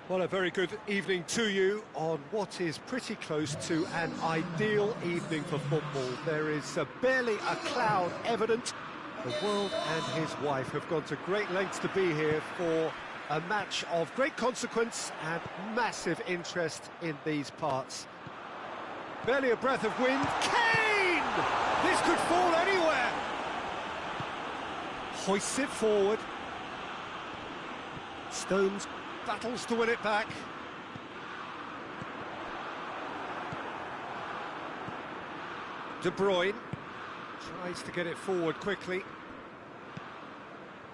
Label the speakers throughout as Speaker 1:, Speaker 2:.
Speaker 1: Well, a very good evening to you on what is pretty close to an ideal evening for football. There is barely a cloud evident. The world and his wife have gone to great lengths to be here for a match of great consequence and massive interest in these parts. Barely a breath of wind. Kane! This could fall anywhere! Hoists it forward. Stones battles to win it back. De Bruyne tries to get it forward quickly.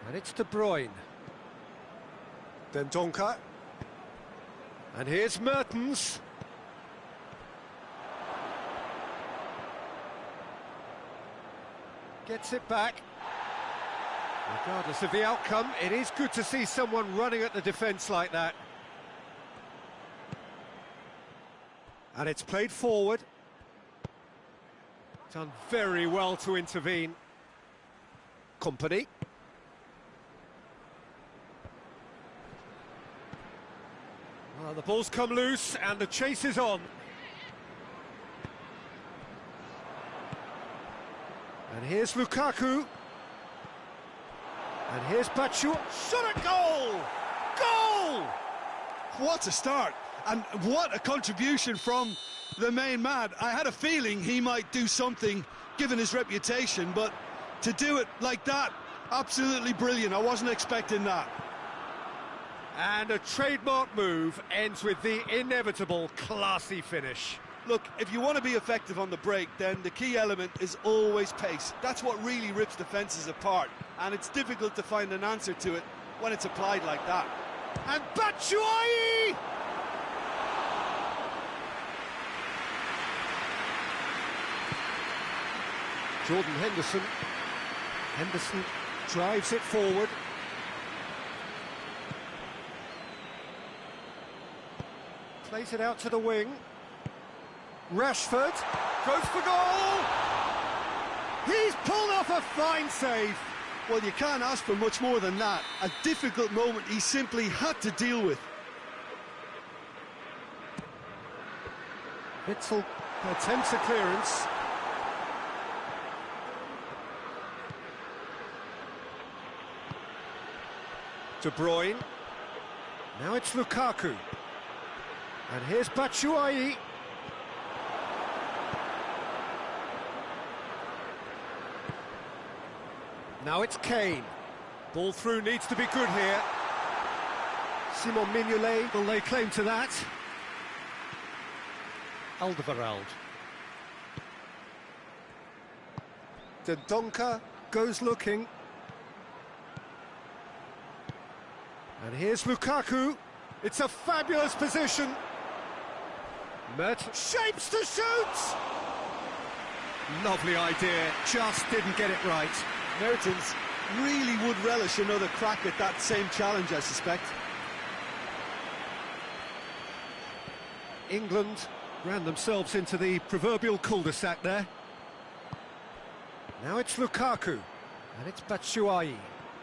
Speaker 1: And it's De Bruyne. Dendoncker. And here's Mertens. Gets it back. Regardless of the outcome, it is good to see someone running at the defence like that. And it's played forward. Done very well to intervene. Company. Well, the ball's come loose and the chase is on. And here's Lukaku. And here's Batshuayi. Shot at goal! Goal!
Speaker 2: What a start, and what a contribution from the main man. I had a feeling he might do something, given his reputation, but to do it like that, absolutely brilliant. I wasn't expecting that.
Speaker 1: And a trademark move ends with the inevitable classy finish.
Speaker 2: Look, if you want to be effective on the break, then the key element is always pace. That's what really rips defences apart, and it's difficult to find an answer to it when it's applied like that.
Speaker 1: And Batshuayi! Jordan Henderson. Henderson drives it forward. Plays it out to the wing. Rashford goes for goal! He's pulled off a fine save!
Speaker 2: Well, you can't ask for much more than that. A difficult moment he simply had to deal with.
Speaker 1: Witzel attempts a clearance. De Bruyne. Now it's Lukaku. And here's Batshuayi. Now it's Kane. Ball through needs to be good here. Simon Mignolet will lay claim to that. Alderweireld. Dendoncker goes looking. And here's Lukaku. It's a fabulous position. Shapes to shoot! Lovely idea, just didn't get it right.
Speaker 2: Mertens really would relish another crack at that same challenge, I suspect.
Speaker 1: England ran themselves into the proverbial cul-de-sac there. Now it's Lukaku, and it's Batshuayi.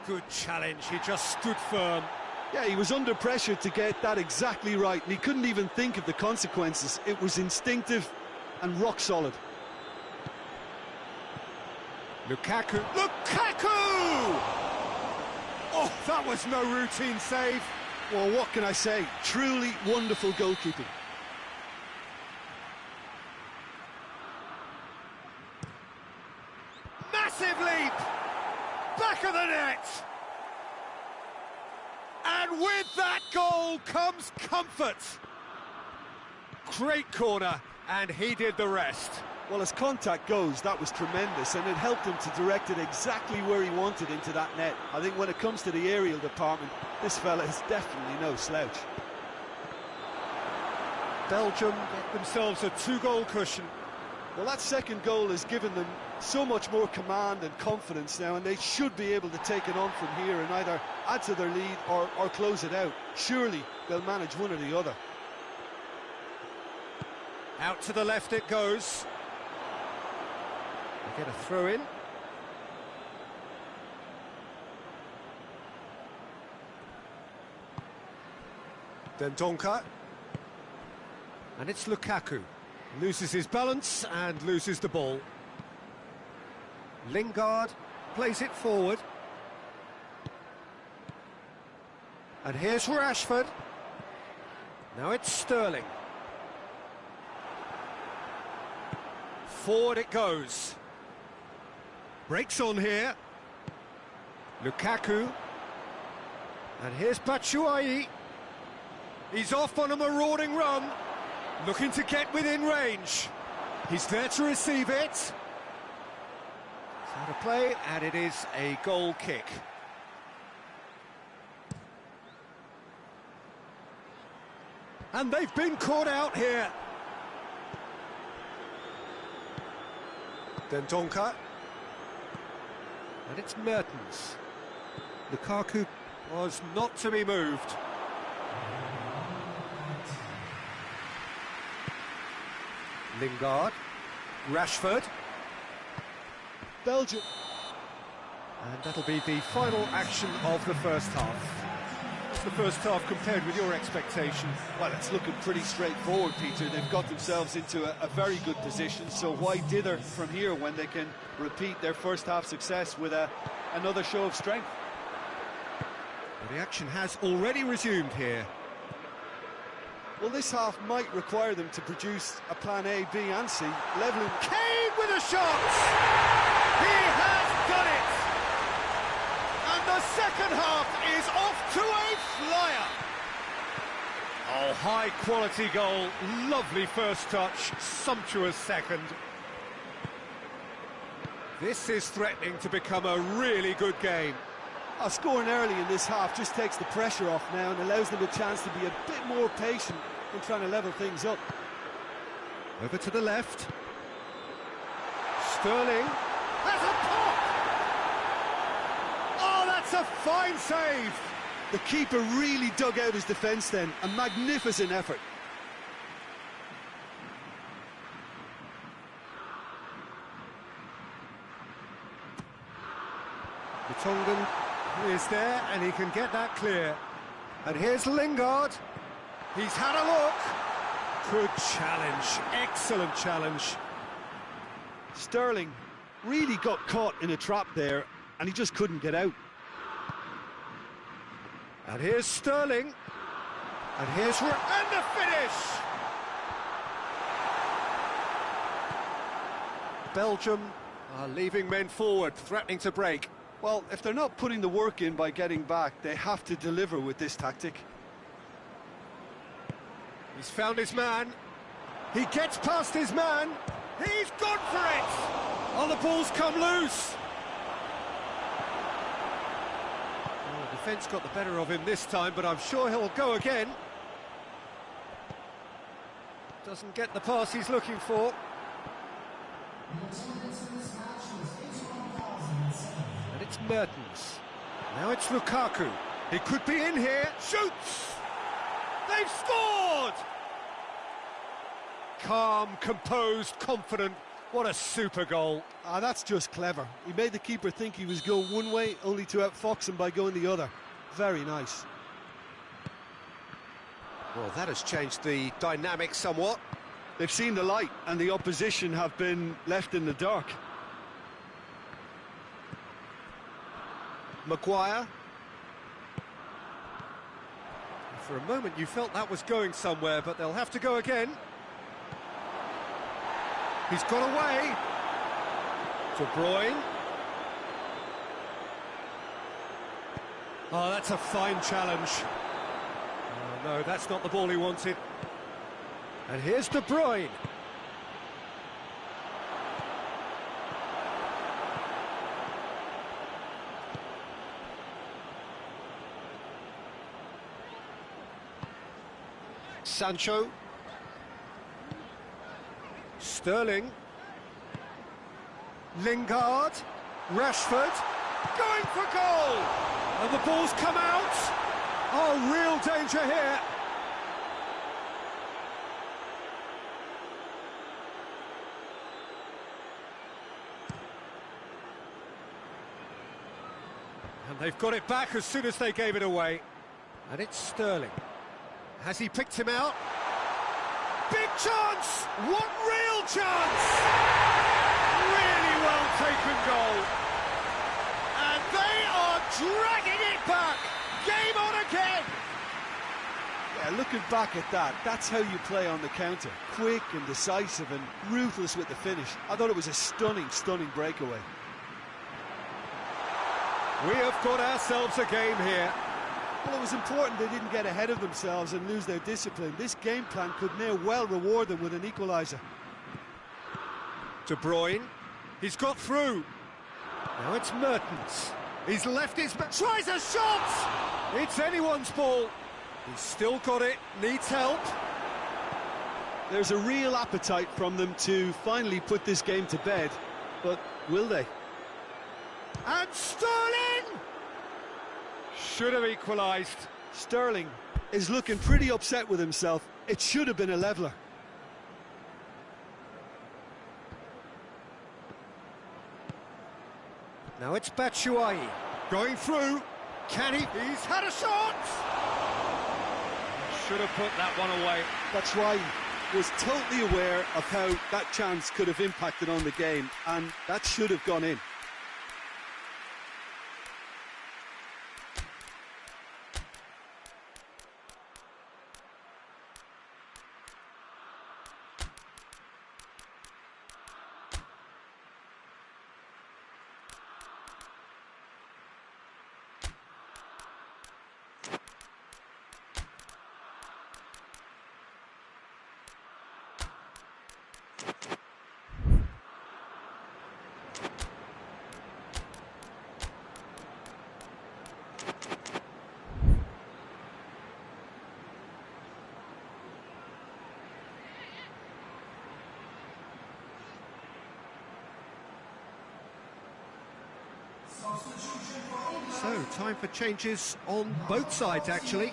Speaker 1: Good challenge, he just stood firm.
Speaker 2: Yeah, he was under pressure to get that exactly right, and he couldn't even think of the consequences. It was instinctive and rock solid.
Speaker 1: Lukaku. Lukaku! Oh, that was no routine save.
Speaker 2: Well, what can I say? Truly wonderful goalkeeping.
Speaker 1: Massive leap! Back of the net! And with that goal comes comfort. Great corner, and he did the rest.
Speaker 2: Well, as contact goes, that was tremendous, and it helped him to direct it exactly where he wanted into that net. I think when it comes to the aerial department, this fella is definitely no slouch.
Speaker 1: Belgium get themselves a 2-goal cushion.
Speaker 2: Well, that second goal has given them so much more command and confidence now, and they should be able to take it on from here and either add to their lead or close it out. Surely they'll manage one or the other.
Speaker 1: Out to the left it goes. They get a throw in. Dendoncker. And it's Lukaku. Loses his balance and loses the ball. Lingard plays it forward. And here's Rashford. Now it's Sterling. Forward it goes. Breaks on here. Lukaku. And here's Batshuayi. He's off on a marauding run, looking to get within range. He's there to receive it. It's out of play, and it is a goal kick. And they've been caught out here. Dendoncker. And it's Mertens. Lukaku was not to be moved. Lingard. Rashford.
Speaker 2: Belgium.
Speaker 1: And that'll be the final action of the first half. What's the first half compared with your expectation?
Speaker 2: Well, it's looking pretty straightforward, Peter. They've got themselves into a very good position, so why dither from here when they can repeat their first half success with another show of strength?
Speaker 1: Well, the action has already resumed here.
Speaker 2: Well, this half might require them to produce a plan A, B and C, levelling.
Speaker 1: Kane with a shot! He has done it! And the second half is off to a flyer! Oh, high-quality goal, lovely first touch, sumptuous second. This is threatening to become a really good game.
Speaker 2: Scoring early in this half just takes the pressure off now and allows them a chance to be a bit more patient in trying to level things up.
Speaker 1: Over to the left. Sterling. That's a pop! Oh, that's a fine save!
Speaker 2: The keeper really dug out his defence then. A magnificent effort.
Speaker 1: Tongan is there and he can get that clear. And here's Lingard. He's had a look. Good challenge, excellent challenge.
Speaker 2: Sterling really got caught in a trap there and he just couldn't get out.
Speaker 1: And here's Sterling. And here's... and the finish! Belgium are leaving men forward, threatening to break.
Speaker 2: Well, if they're not putting the work in by getting back, they have to deliver with this tactic.
Speaker 1: He's found his man. He gets past his man. He's gone for it! Oh, the ball's come loose. Oh, the defence got the better of him this time, but I'm sure he'll go again. Doesn't get the pass he's looking for. And it's Mertens. Now it's Lukaku. He could be in here. Shoots! They've scored! Calm, composed, confident. What a super goal.
Speaker 2: That's just clever. He made the keeper think he was going one way, only to outfox him by going the other. Very nice.
Speaker 1: Well, that has changed the dynamic somewhat.
Speaker 2: They've seen the light, and the opposition have been left in the dark.
Speaker 1: Maguire. For a moment you felt that was going somewhere, but they'll have to go again. He's got away. De Bruyne. Oh, that's a fine challenge. Oh, no, that's not the ball he wanted. And here's De Bruyne. Sancho. Sterling. Lingard. Rashford. Going for goal! And the ball's come out. Oh, real danger here. And they've got it back as soon as they gave it away. And it's Sterling. Has he picked him out? Big chance! What real chance! Really well taken goal. And they are dragging it back. Game on again.
Speaker 2: Yeah, looking back at that, that's how you play on the counter. Quick and decisive and ruthless with the finish. I thought it was a stunning, stunning breakaway.
Speaker 1: We have got ourselves a game here.
Speaker 2: Well, it was important they didn't get ahead of themselves and lose their discipline. This game plan could now well reward them with an equaliser.
Speaker 1: De Bruyne, he's got through. Now it's Mertens. He's left his... tries a shot! It's anyone's ball. He's still got it, needs help.
Speaker 2: There's a real appetite from them to finally put this game to bed, but will they?
Speaker 1: And Sterling! Should have equalised.
Speaker 2: Sterling is looking pretty upset with himself. It should have been a leveller.
Speaker 1: Now it's Batshuayi going through. Can he? He's had a shot! Should have put that one away.
Speaker 2: Batshuayi was totally aware of how that chance could have impacted on the game, and that should have gone in.
Speaker 1: So, time for changes on both sides, actually.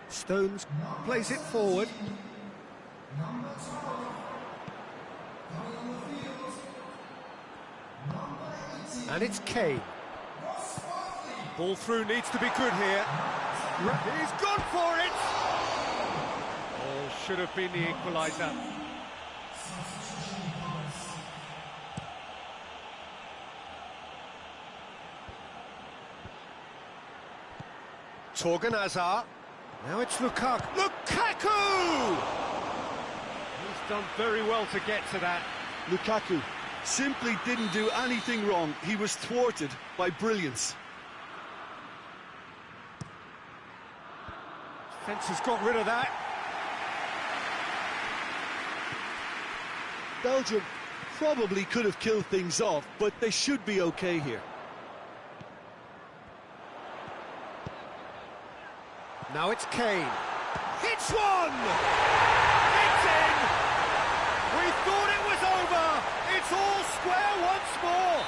Speaker 1: Stones plays it forward. And it's Kane. Ball through needs to be good here. He's gone for it! Oh, should have been the equaliser. Torgan Hazard. Now it's Lukaku. Lukaku! He's done very well to get to that.
Speaker 2: Lukaku simply didn't do anything wrong. He was thwarted by brilliance.
Speaker 1: Defence has got rid of that.
Speaker 2: Belgium probably could have killed things off, but they should be okay here.
Speaker 1: Now it's Kane. Hits one! It's in! We thought it was over! It's all square once more!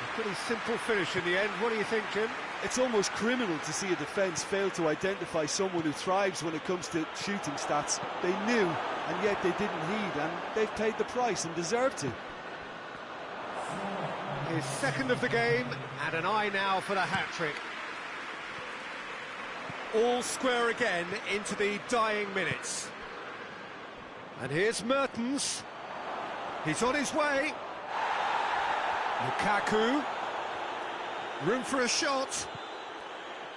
Speaker 1: A pretty simple finish in the end. What do you think, Jim?
Speaker 2: It's almost criminal to see a defence fail to identify someone who thrives when it comes to shooting stats. They knew, and yet they didn't heed, and they've paid the price and deserve to.
Speaker 1: His second of the game, and an eye now for the hat-trick. All square again into the dying minutes. And here's Mertens. He's on his way. Lukaku. Room for a shot.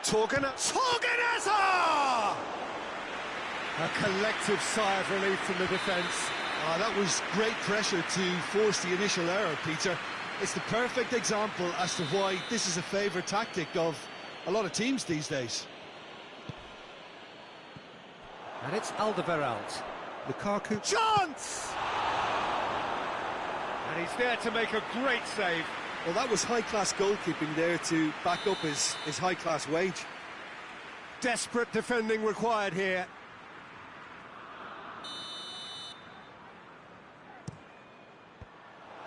Speaker 1: Torgan Hazard! A collective sigh of relief from the defence.
Speaker 2: That was great pressure to force the initial error, Peter. It's the perfect example as to why this is a favourite tactic of a lot of teams these days.
Speaker 1: And it's Alderweireld. Lukaku. Chance! And he's there to make a great save.
Speaker 2: Well, that was high-class goalkeeping there to back up his high-class wage.
Speaker 1: Desperate defending required here.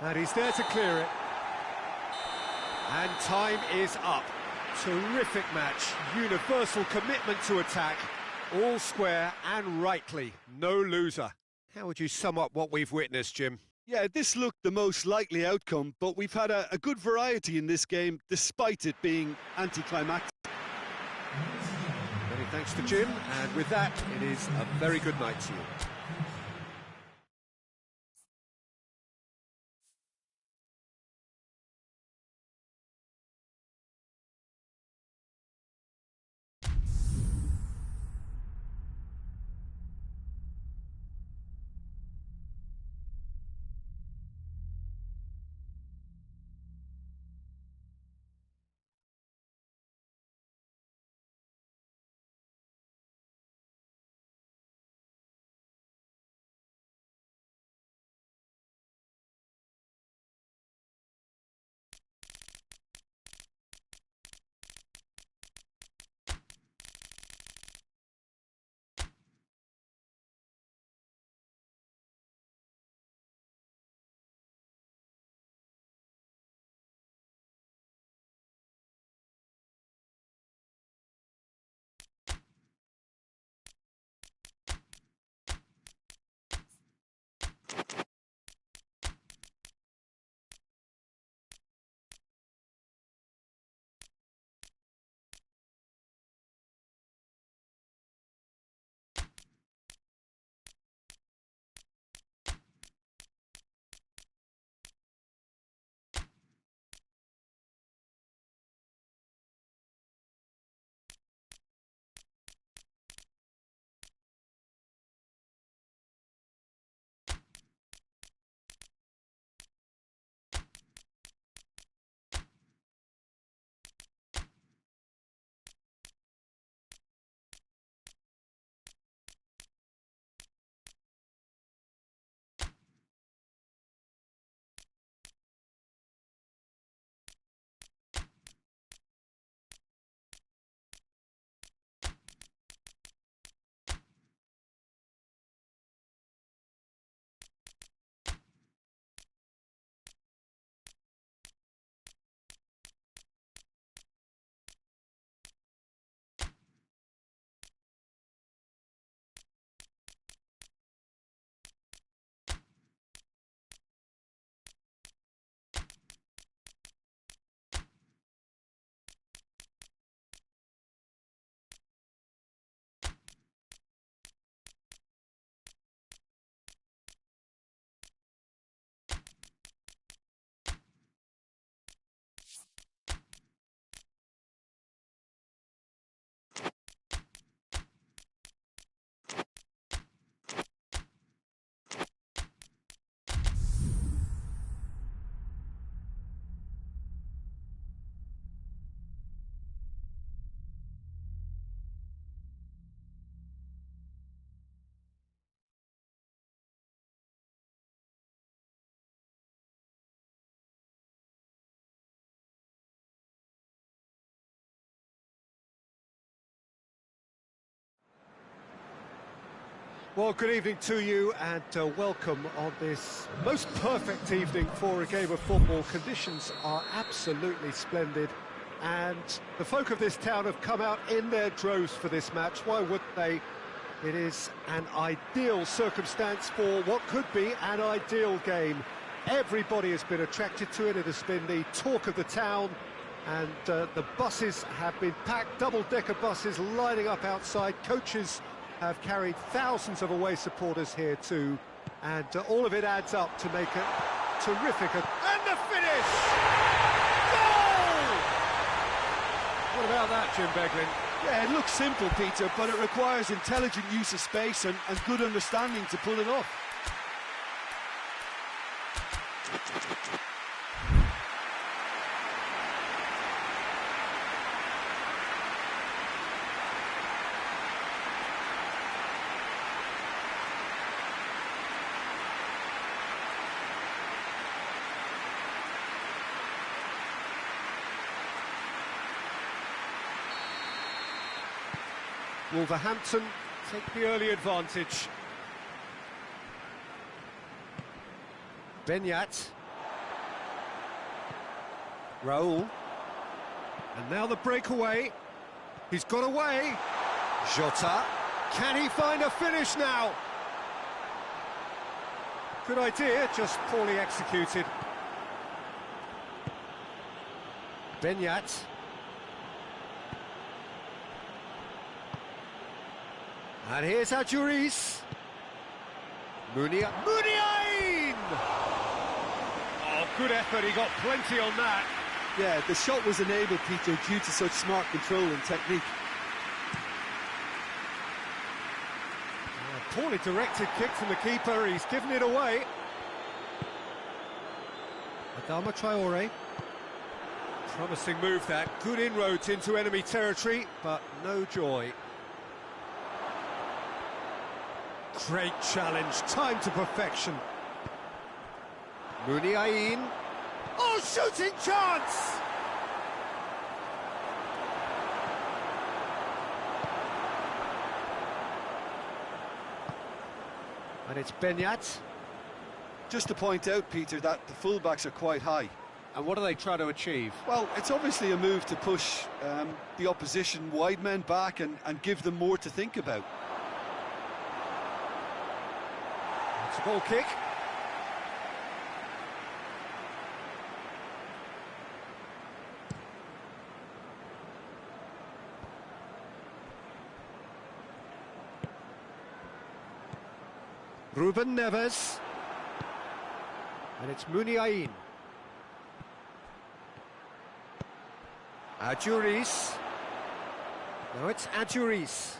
Speaker 1: And he's there to clear it. And time is up. Terrific match. Universal commitment to attack. All square and rightly. No loser. How would you sum up what we've witnessed, Jim?
Speaker 2: Yeah, this looked the most likely outcome, but we've had a good variety in this game, despite it being anticlimactic.
Speaker 1: thanks to Jim, and with that, it is a very good night to you. Well, good evening to you and welcome on this most perfect evening for a game of football. Conditions are absolutely splendid and the folk of this town have come out in their droves for this match. Why wouldn't they? It is an ideal circumstance for what could be an ideal game. Everybody has been attracted to it. It has been the talk of the town and the buses have been packed, double-decker buses lining up outside. Coaches have carried thousands of away supporters here too, and all of it adds up to make it terrific. And the finish! Goal! What about that, Jim Beglin?
Speaker 2: Yeah, it looks simple, Peter, but it requires intelligent use of space and good understanding to pull it off.
Speaker 1: Wolverhampton take the early advantage. Benyat. Raul. And now the breakaway. He's got away. Jota. Can he find a finish now? Good idea, just poorly executed. Benyat. And here's Adjuris. Muniain! Oh, good effort, he got plenty on that.
Speaker 2: Yeah, the shot was enabled, Peter, due to such smart control and technique.
Speaker 1: Poorly directed kick from the keeper, he's given it away. Adama Traore. Promising move that, good inroads into enemy territory, but no joy. Great challenge, time to perfection. Muniain. Oh, shooting chance! And it's Benyat.
Speaker 2: Just to point out, Peter, that the fullbacks are quite high.
Speaker 1: And what do they try to achieve?
Speaker 2: Well, it's obviously a move to push the opposition wide men back and give them more to think about.
Speaker 1: It's a goal kick. Ruben Neves. And it's Muniain. Adjuris. Now it's Adjuris.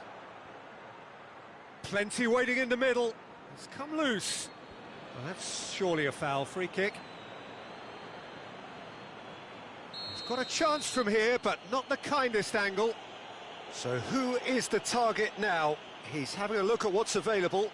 Speaker 1: Plenty waiting in the middle. It's come loose. Well, that's surely a foul. Free kick. He's got a chance from here, but not the kindest angle. So who is the target now? He's having a look at what's available.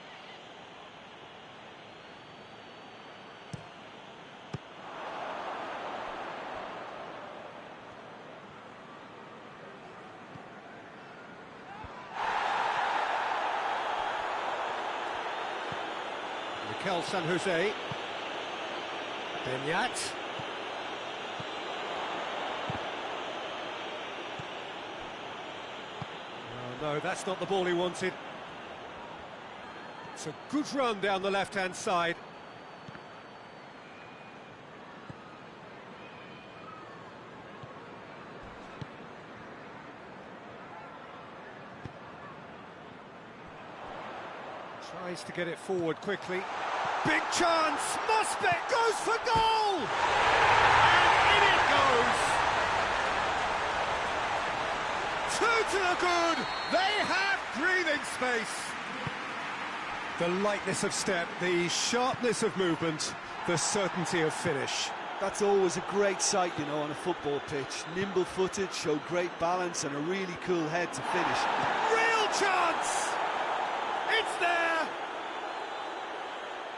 Speaker 1: Mikel San Jose. Benyat. Oh, no, that's not the ball he wanted. It's a good run down the left-hand side. Tries to get it forward quickly. Big chance! Muspet goes for goal! And in it goes! Two to the good! They have breathing space! The lightness of step, the sharpness of movement, the certainty of finish.
Speaker 2: That's always a great sight, you know, on a football pitch. Nimble-footed, showed great balance and a really cool head to finish.
Speaker 1: Real chance! It's there!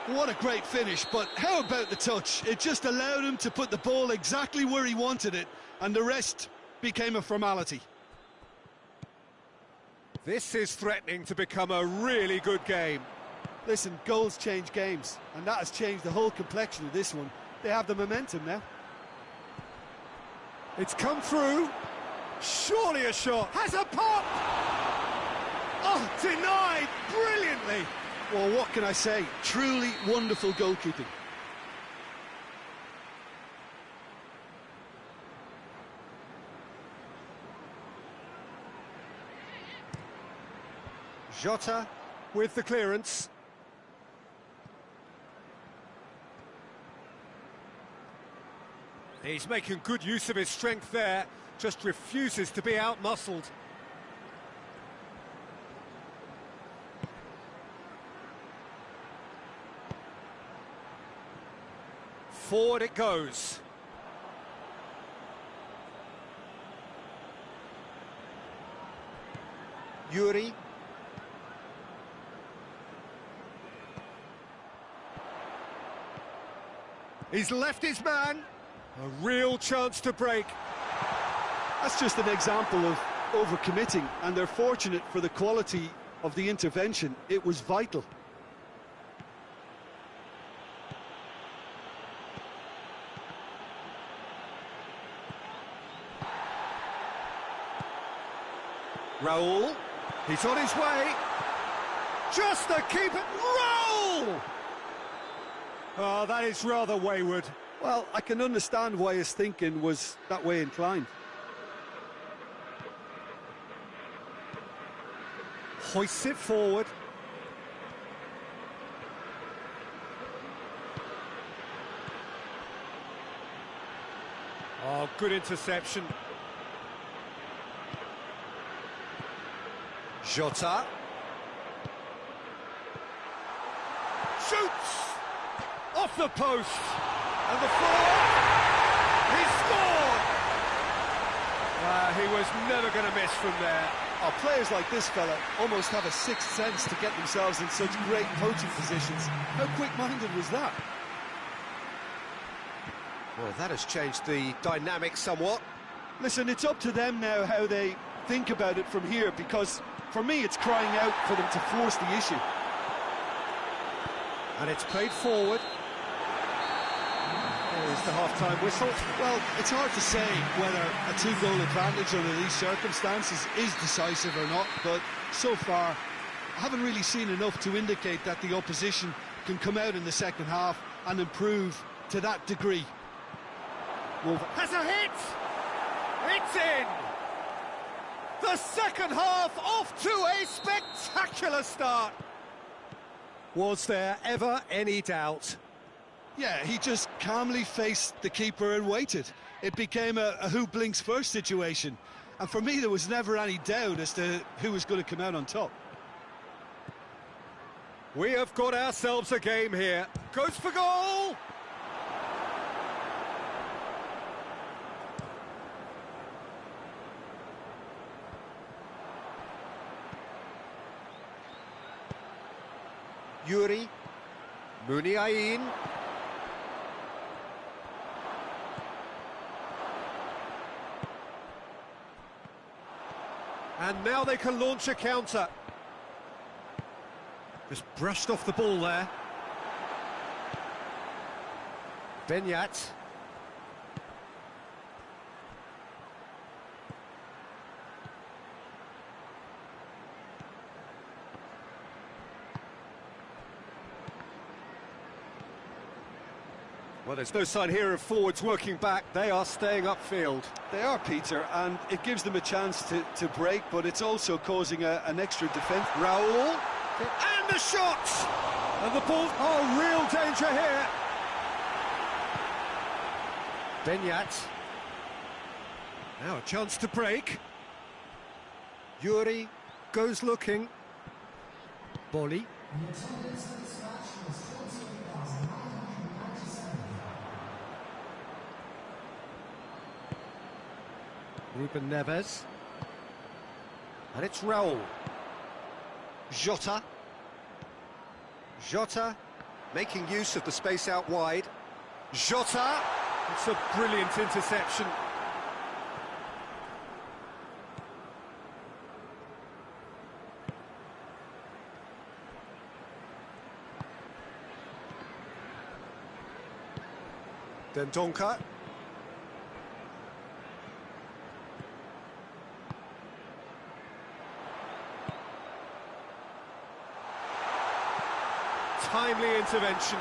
Speaker 2: What a great finish, but how about the touch? It just allowed him to put the ball exactly where he wanted it, and the rest became a formality.
Speaker 1: This is threatening to become a really good game.
Speaker 2: Listen, goals change games, and that has changed the whole complexion of this one. They have the momentum now.
Speaker 1: It's come through. Surely a shot. Has a pop! Oh, denied brilliantly.
Speaker 2: Well, what can I say? Truly wonderful goalkeeping.
Speaker 1: Jota with the clearance. He's making good use of his strength there, just refuses to be out-muscled. Forward it goes. Yuri. He's left his man. A real chance to break.
Speaker 2: That's just an example of overcommitting, and they're fortunate for the quality of the intervention. It was vital.
Speaker 1: Raul, he's on his way. Just to keep it. Raul! Oh, that is rather wayward.
Speaker 2: Well, I can understand why his thinking was that way inclined.
Speaker 1: hoists it forward. Oh, good interception. Jota. Shoots! Off the post! And the floor! He scored! He was never going to miss from there.
Speaker 2: Oh, players like this fella almost have a sixth sense to get themselves in such great coaching positions. How quick-minded was that?
Speaker 1: Well, that has changed the dynamic somewhat.
Speaker 2: Listen, it's up to them now how they think about it from here, because for me it's crying out for them to force the issue.
Speaker 1: And it's played forward. There's the half-time whistle.
Speaker 2: Well, it's hard to say whether a two-goal advantage under these circumstances is decisive or not, but so far I haven't really seen enough to indicate that the opposition can come out in the second half and improve to that degree.
Speaker 1: Has a hit! It's in! The second half off to a spectacular start! Was there ever any doubt?
Speaker 2: Yeah, he just calmly faced the keeper and waited. It became a who blinks first situation. And for me, there was never any doubt as to who was going to come out on top.
Speaker 1: We have got ourselves a game here. Goes for goal! Yuri Muniain. And now they can launch a counter. Just brushed off the ball there. Benyat. Well, there's no sign here of forwards working back. They are staying upfield.
Speaker 2: They are, Peter, and it gives them a chance to break, but it's also causing an extra defence.
Speaker 1: Raul, and the shot! And the ball, oh, real danger here. Benyat. Now a chance to break. Yuri goes looking. Bolly. Ruben Neves. And it's Raul. Jota. Jota making use of the space out wide. Jota. It's a brilliant interception. Dendonka. Timely intervention.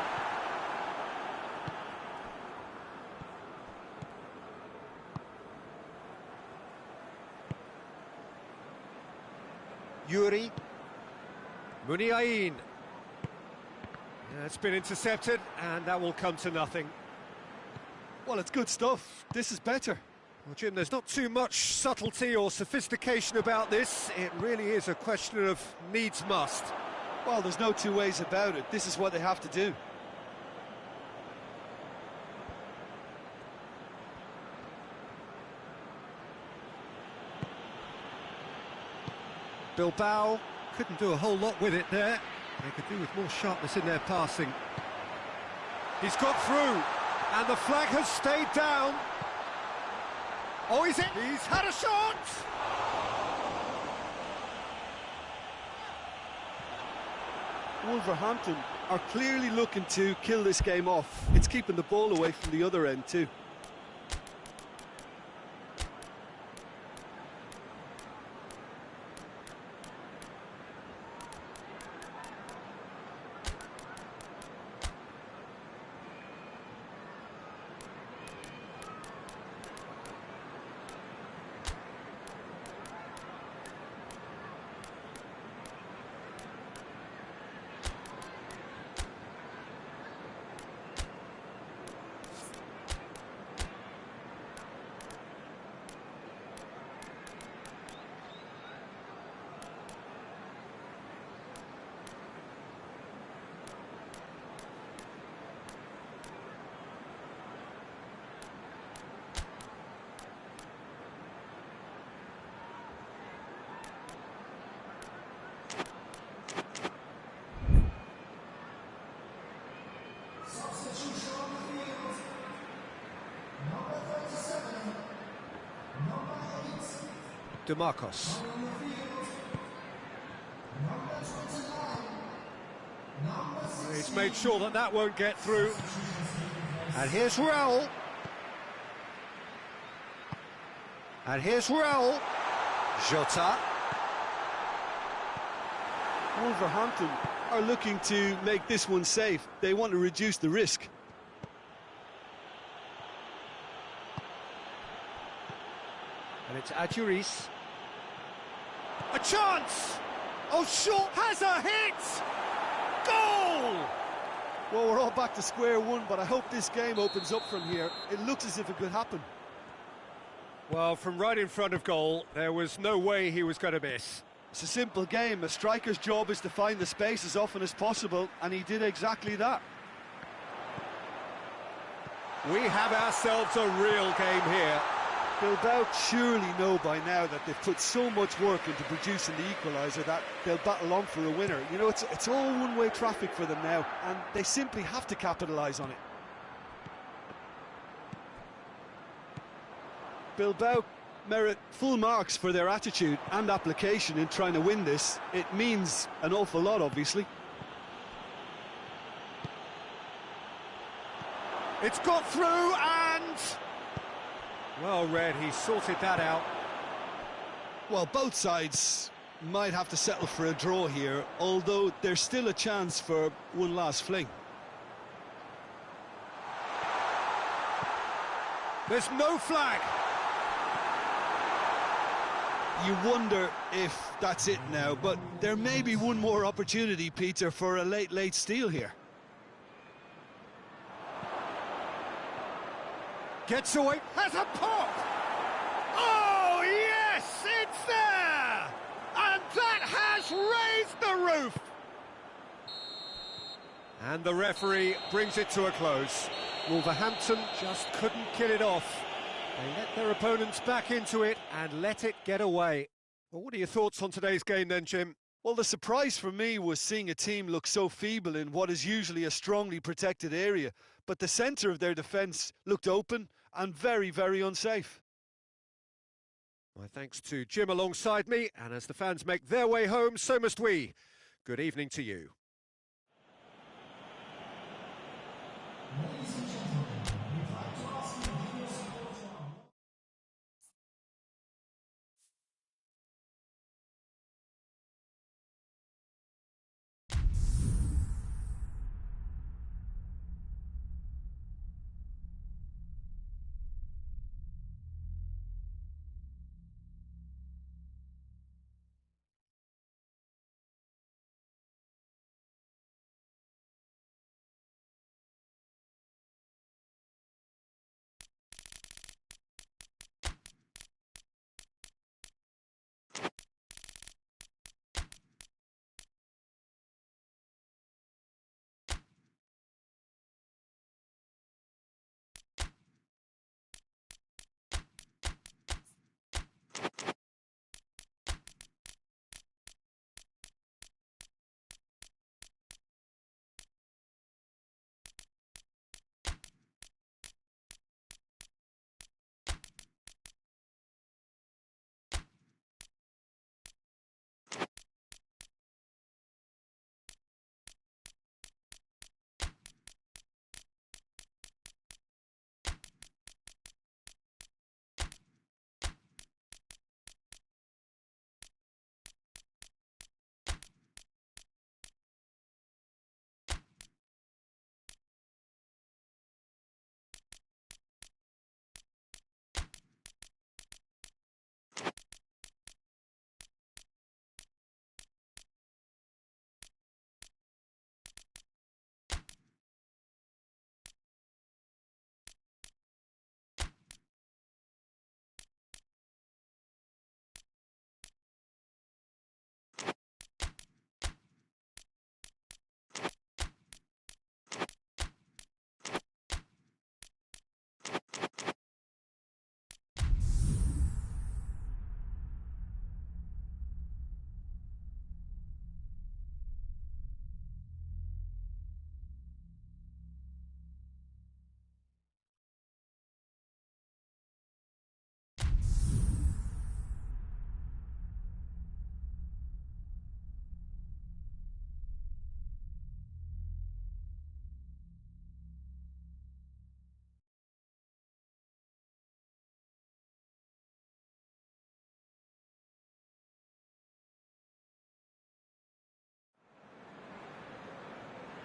Speaker 1: Yuri Muniain. Yeah, it's been intercepted, and that will come to nothing.
Speaker 2: Well, it's good stuff. This is better.
Speaker 1: Well, Jim, there's not too much subtlety or sophistication about this. It really is a question of needs must.
Speaker 2: Well, there's no two ways about it. This is what they have to do.
Speaker 1: Bilbao couldn't do a whole lot with it there. They could do with more sharpness in their passing. He's got through, and the flag has stayed down. Oh, is it? He's had a shot!
Speaker 2: Wolverhampton are clearly looking to kill this game off. It's keeping the ball away from the other end too.
Speaker 1: DeMarcos. He's made sure that that won't get through. And here's Raul. And here's Raul. Jota.
Speaker 2: Wolverhampton are looking to make this one safe. They want to reduce the risk.
Speaker 1: And it's Adjuris. A chance! Oh, short has a hit! Goal!
Speaker 2: Well, we're all back to square one, but I hope this game opens up from here. It looks as if it could happen.
Speaker 1: Well, from right in front of goal, there was no way he was going to miss.
Speaker 2: It's a simple game. A striker's job is to find the space as often as possible, and he did exactly that.
Speaker 1: We have ourselves a real game here.
Speaker 2: Bilbao surely know by now that they've put so much work into producing the equaliser that they'll battle on for a winner. You know, it's all one-way traffic for them now, and they simply have to capitalise on it. Bilbao merit full marks for their attitude and application in trying to win this. It means an awful lot, obviously.
Speaker 1: It's got through and... well read, he sorted that out.
Speaker 2: Well, both sides might have to settle for a draw here, although there's still a chance for one last fling.
Speaker 1: There's no flag.
Speaker 2: You wonder if that's it now, but there may be one more opportunity, Peter, for a late steal here.
Speaker 1: Gets away, has a pop! Oh, yes, it's there! And that has raised the roof! And the referee brings it to a close. Wolverhampton just couldn't kill it off. They let their opponents back into it and let it get away. Well, what are your thoughts on today's game then, Jim?
Speaker 2: Well, the surprise for me was seeing a team look so feeble in what is usually a strongly protected area, but the centre of their defence looked open and very, very unsafe.
Speaker 1: My thanks to Jim alongside me, and as the fans make their way home, so must we. Good evening to you.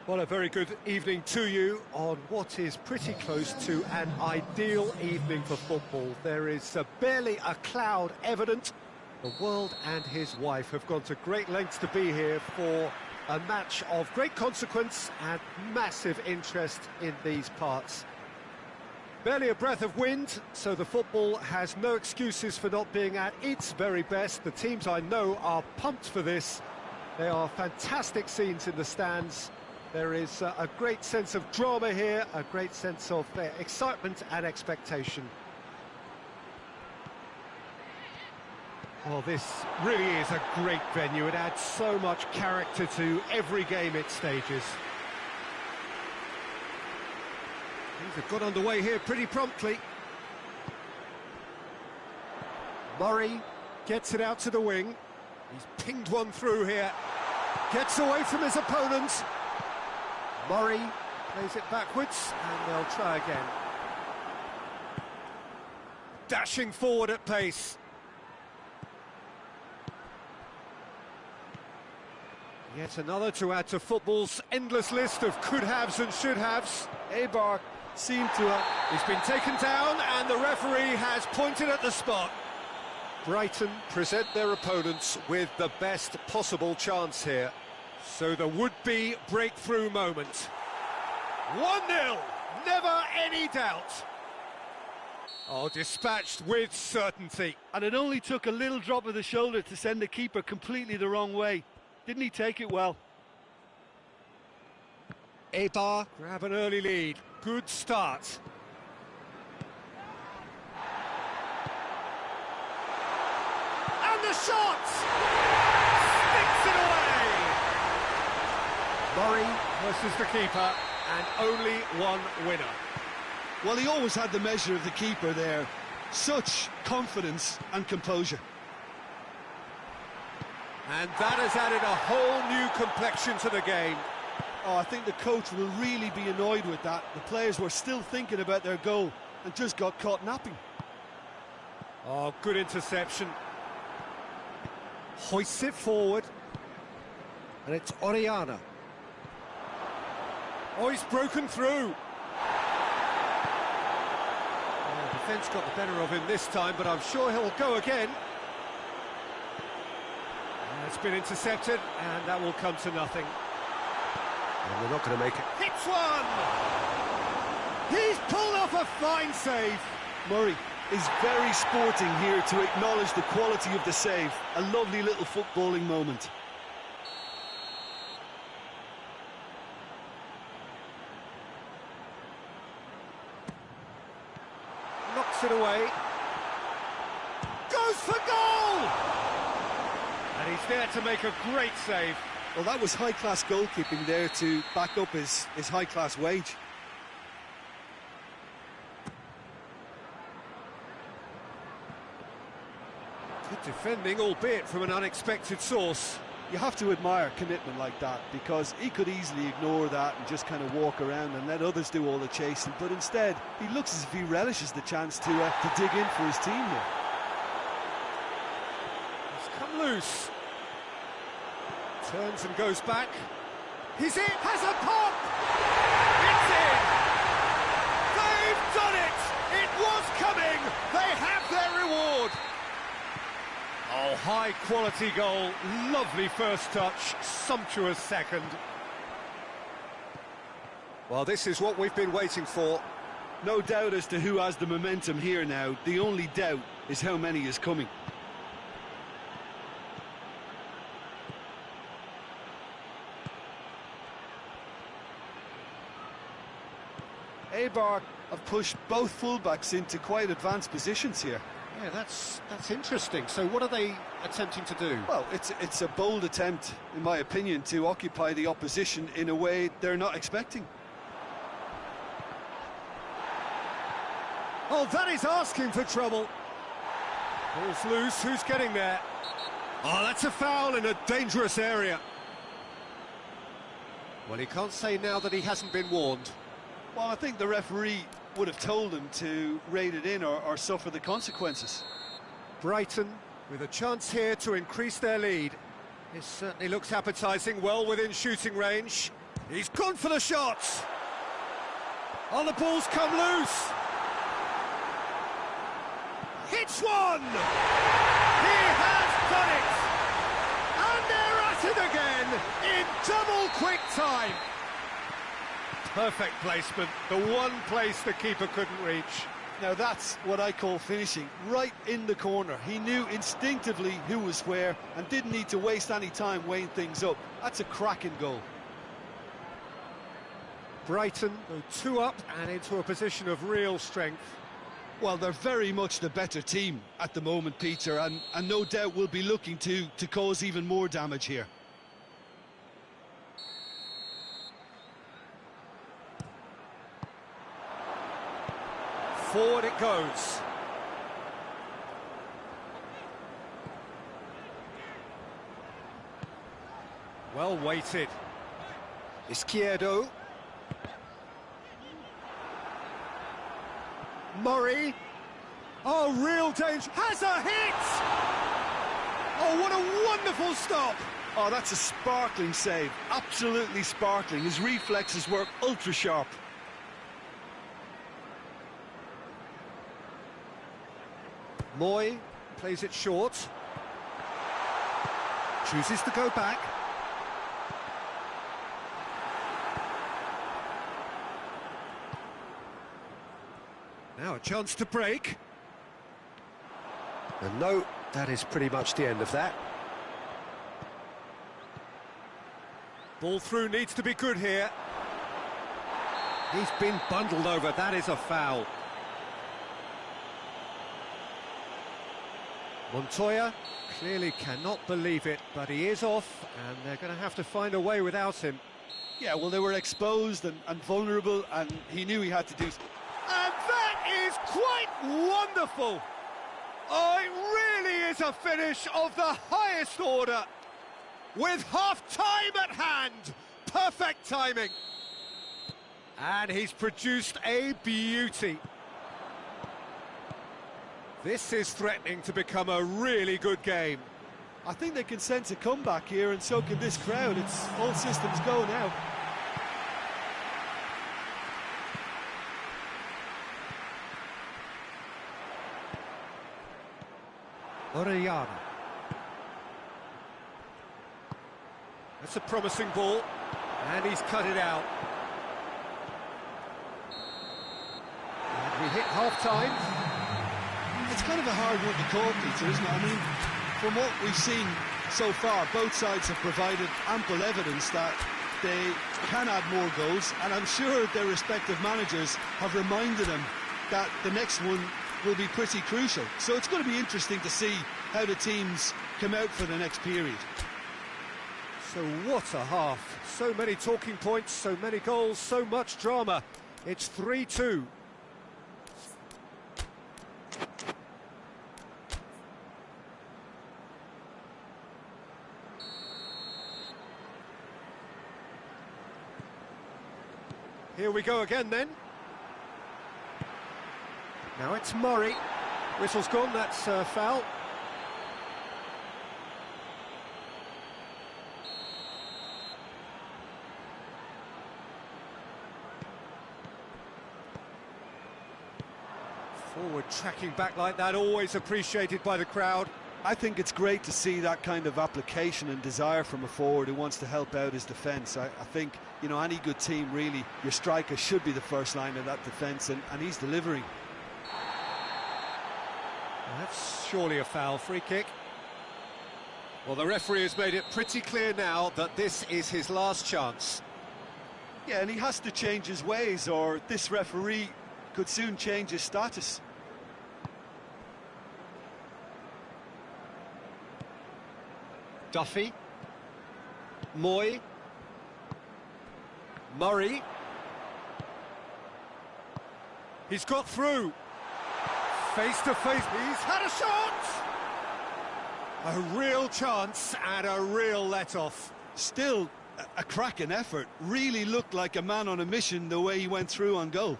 Speaker 1: Well, a very good evening to you on what is pretty close to an ideal evening for football. There is barely a cloud evident. The world and his wife have gone to great lengths to be here for a match of great consequence and massive interest in these parts. Barely a breath of wind, so the football has no excuses for not being at its very best. The teams I know are pumped for this. There are fantastic scenes in the stands. There is a great sense of drama here, a great sense of excitement and expectation. Well, this really is a great venue. It adds so much character to every game it stages. Things have got underway here pretty promptly. Murray gets it out to the wing. He's pinged one through here. Gets away from his opponent. Murray plays it backwards, and they'll try again. Dashing forward at pace. Yet another to add to football's endless list of could-haves and should-haves. Eibar seemed to have... He's been taken down, and the referee has pointed at the spot. Brighton present their opponents with the best possible chance here. So the would-be breakthrough moment. 1-0, never any doubt. Oh, dispatched with certainty.
Speaker 2: And it only took a little drop of the shoulder to send the keeper completely the wrong way. Didn't he take it well?
Speaker 1: Eibar grab an early lead. Good start. And the shot! Sticks it away! Murray versus the keeper, and only one winner.
Speaker 2: Well, he always had the measure of the keeper there. Such confidence and composure.
Speaker 1: And that has added a whole new complexion to the game.
Speaker 2: Oh, I think the coach will really be annoyed with that. The players were still thinking about their goal and just got caught napping.
Speaker 1: Oh, good interception. Hoists it forward. And it's Oriana. Oh, he's broken through. Oh, defence got the better of him this time, but I'm sure he'll go again. It's been intercepted, and that will come to nothing. And they're not going to make it. Hits one! He's pulled off a fine save.
Speaker 2: Murray is very sporting here to acknowledge the quality of the save. A lovely little footballing moment.
Speaker 1: Knocks it away. Goes for goal! And he's there to make a great save.
Speaker 2: Well, that was high-class goalkeeping there to back up his high-class wage.
Speaker 1: Good defending, albeit from an unexpected source.
Speaker 2: You have to admire commitment like that, because he could easily ignore that and just kind of walk around and let others do all the chasing, but instead he looks as if he relishes the chance to dig in for his team there.
Speaker 1: He's come loose. Turns and goes back. He's in, has a pop! It's in! They've done it! It was coming! They have their reward! Oh, high-quality goal, lovely first touch, sumptuous second. Well, this is what we've been waiting for.
Speaker 2: No doubt as to who has the momentum here now. The only doubt is how many is coming. Eibar have pushed both fullbacks into quite advanced positions here.
Speaker 1: Yeah, that's interesting. So what are they attempting to do?
Speaker 2: Well, it's a bold attempt, in my opinion, to occupy the opposition in a way they're not expecting.
Speaker 1: Oh, that is asking for trouble. Ball's loose, who's getting there? Oh, that's a foul in a dangerous area. Well, he can't say now that he hasn't been warned.
Speaker 2: Well, I think the referee would have told him to rate it in or suffer the consequences.
Speaker 1: Brighton with a chance here to increase their lead. This certainly looks appetising, well within shooting range. He's gone for the shots. Oh, the ball's come loose. Hits one! He has done it! And they're at it again in double quick time. Perfect placement, the one place the keeper couldn't reach.
Speaker 2: Now that's what I call finishing, right in the corner. He knew instinctively who was where and didn't need to waste any time weighing things up. That's a cracking goal.
Speaker 1: Brighton go 2 up and into a position of real strength.
Speaker 2: Well, they're very much the better team at the moment, Peter, and no doubt will be looking to cause even more damage here.
Speaker 1: Forward it goes. Well weighted. Izquierdo. Murray. Oh, real danger. Has a hit! Oh, what a wonderful stop!
Speaker 2: Oh, that's a sparkling save. Absolutely sparkling. His reflexes work ultra sharp.
Speaker 1: Moy plays it short. Chooses to go back. Now a chance to break. And no, that is pretty much the end of that. Ball through needs to be good here. He's been bundled over, that is a foul. Montoya clearly cannot believe it, but he is off, and they're going to have to find a way without him.
Speaker 2: Yeah, well, they were exposed and vulnerable, and he knew he had to do...
Speaker 1: And that is quite wonderful! Oh, it really is a finish of the highest order. With half-time at hand, perfect timing. And he's produced a beauty. This is threatening to become a really good game.
Speaker 2: I think they can sense a comeback here, and so can this crowd. It's all systems go now.
Speaker 1: Orellana. That's a promising ball, and he's cut it out. And we hit half-time.
Speaker 2: It's kind of a hard one to call, Peter, isn't it? I mean, from what we've seen so far, both sides have provided ample evidence that they can add more goals, and I'm sure their respective managers have reminded them that the next one will be pretty crucial. So it's going to be interesting to see how the teams come out for the next period.
Speaker 1: So what a half. So many talking points, so many goals, so much drama. It's 3-2. Here we go again then. Now it's Murray. Whistle's gone, that's foul. Forward tracking back like that, always appreciated by the crowd.
Speaker 2: I think it's great to see that kind of application and desire from a forward who wants to help out his defence. I think, you know, any good team, really, your striker should be the first line of that defence, and he's delivering.
Speaker 1: Well, that's surely a foul. Free kick. Well, the referee has made it pretty clear now that this is his last chance.
Speaker 2: Yeah, and he has to change his ways, or this referee could soon change his status.
Speaker 1: Duffy. Moy. Murray. He's got through. Face to face. He's had a shot! A real chance and a real let-off.
Speaker 2: Still a cracking effort. Really looked like a man on a mission the way he went through on goal.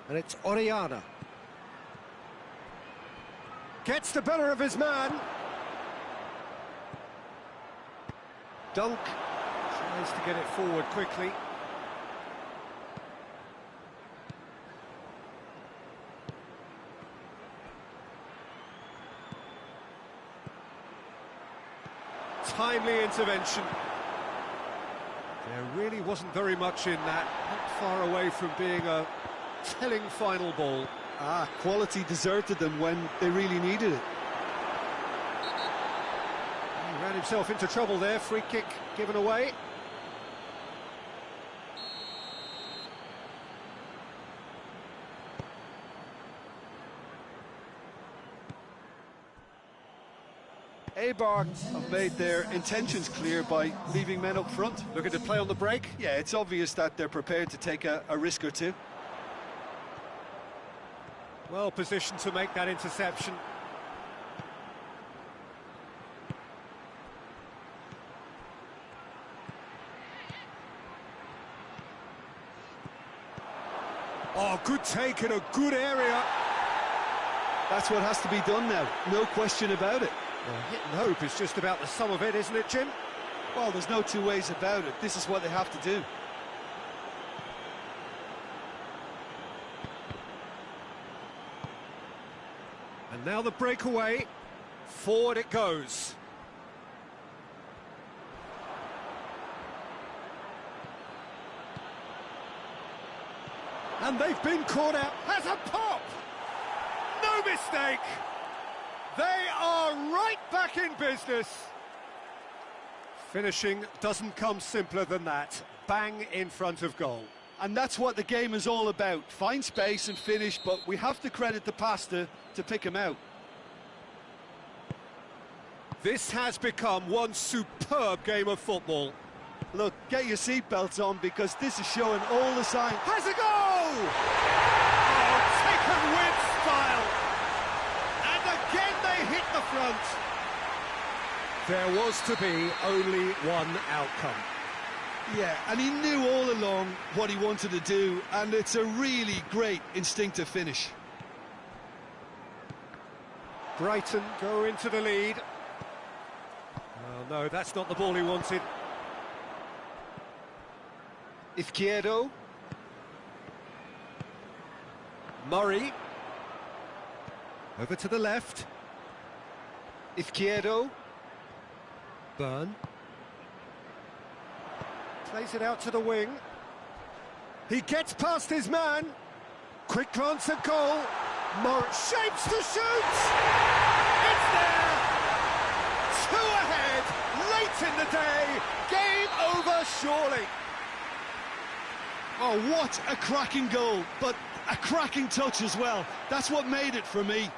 Speaker 1: And it's Orellana. Gets the better of his man. Dunk tries to get it forward quickly. Timely intervention. There really wasn't very much in that, not far away from being a telling final ball.
Speaker 2: Quality deserted them when they really needed it.
Speaker 1: He ran himself into trouble there, free kick given away.
Speaker 2: Eibar have made their intentions clear by leaving men up front.
Speaker 1: Looking to play on the break.
Speaker 2: Yeah, it's obvious that they're prepared to take a risk or two.
Speaker 1: Well positioned to make that interception. Oh, good take in a good area.
Speaker 2: That's what has to be done now, no question about it.
Speaker 1: Well, hit and hope is just about the sum of it, isn't it, Jim?
Speaker 2: Well, there's no two ways about it. This is what they have to do.
Speaker 1: And now the breakaway. Forward it goes. And they've been caught out. Has a pop! No mistake! They are right back in business. Finishing doesn't come simpler than that. Bang in front of goal.
Speaker 2: And that's what the game is all about. Find space and finish, but we have to credit the passer to pick him out.
Speaker 1: This has become one superb game of football.
Speaker 2: Look, get your seatbelts on because this is showing all the signs.
Speaker 1: Has a goal! Oh, taken with style. And again they hit the front. There was to be only one outcome.
Speaker 2: Yeah, and he knew all along what he wanted to do, and it's a really great instinctive finish.
Speaker 1: Brighton go into the lead. Oh, no, that's not the ball he wanted. Izquierdo. Murray. Over to the left. Izquierdo. Burn. Plays it out to the wing. He gets past his man. Quick glance at goal. Murray shapes to shoot. It's there. 2 ahead. Late in the day. Game over surely.
Speaker 2: Oh, what a cracking goal, but a cracking touch as well. That's what made it for me.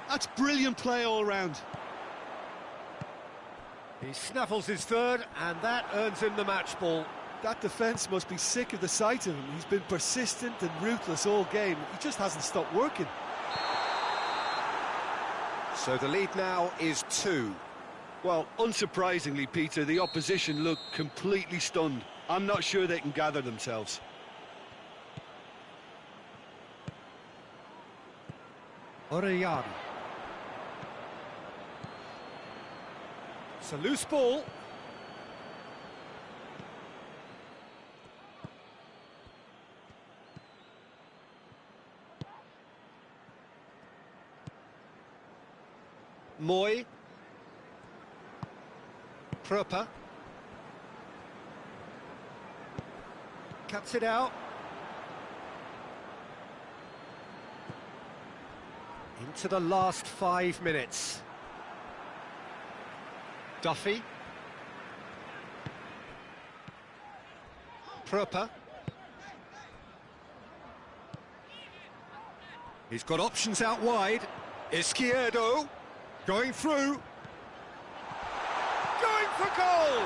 Speaker 2: That's brilliant play all round.
Speaker 1: He snaffles his third, and that earns him the match ball.
Speaker 2: That defence must be sick of the sight of him. He's been persistent and ruthless all game. He just hasn't stopped working.
Speaker 1: So the lead now is 2.
Speaker 2: Well, unsurprisingly, Peter, the opposition look completely stunned. I'm not sure they can gather themselves.
Speaker 1: Orellana. It's a loose ball. Moy. Proper. Cuts it out. Into the last 5 minutes. Duffy. Proper. He's got options out wide. Izquierdo. Going through. Going for goal!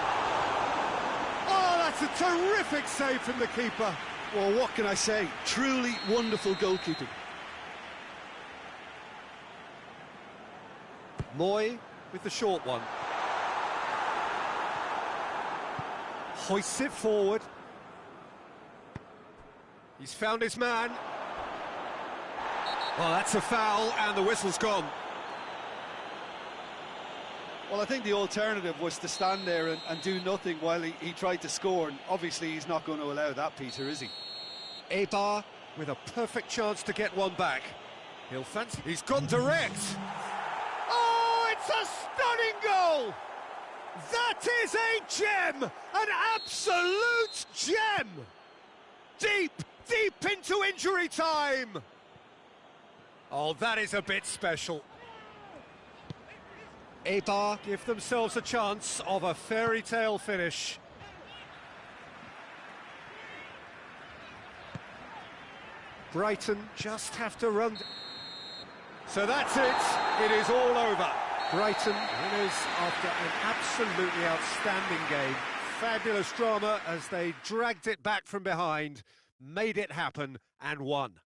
Speaker 1: Oh, that's a terrific save from the keeper.
Speaker 2: Well, what can I say? Truly wonderful goalkeeping.
Speaker 1: Moy with the short one. Hoists it forward. He's found his man. Oh, that's a foul, and the whistle's gone.
Speaker 2: Well, I think the alternative was to stand there and do nothing while he tried to score, and obviously he's not going to allow that, Peter, is he?
Speaker 1: Eibar with a perfect chance to get one back. He'll fancy... He's gone direct! Oh, it's a stunning goal! That is a gem! An absolute gem! Deep, deep into injury time! Oh, that is a bit special. Eibar give themselves a chance of a fairy tale finish. Brighton just have to run. So that's it. It is all over. Brighton winners after an absolutely outstanding game. Fabulous drama as they dragged it back from behind, made it happen and won.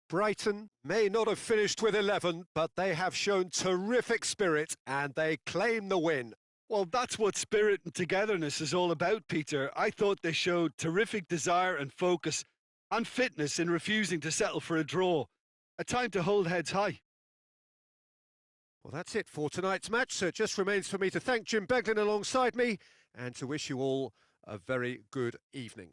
Speaker 1: Brighton may not have finished with 11, but they have shown terrific spirit and they claim the win.
Speaker 2: Well, that's what spirit and togetherness is all about, Peter. I thought they showed terrific desire and focus and fitness in refusing to settle for a draw. A time to hold heads high.
Speaker 1: Well, that's it for tonight's match, so it just remains for me to thank Jim Beglin alongside me and to wish you all a very good evening.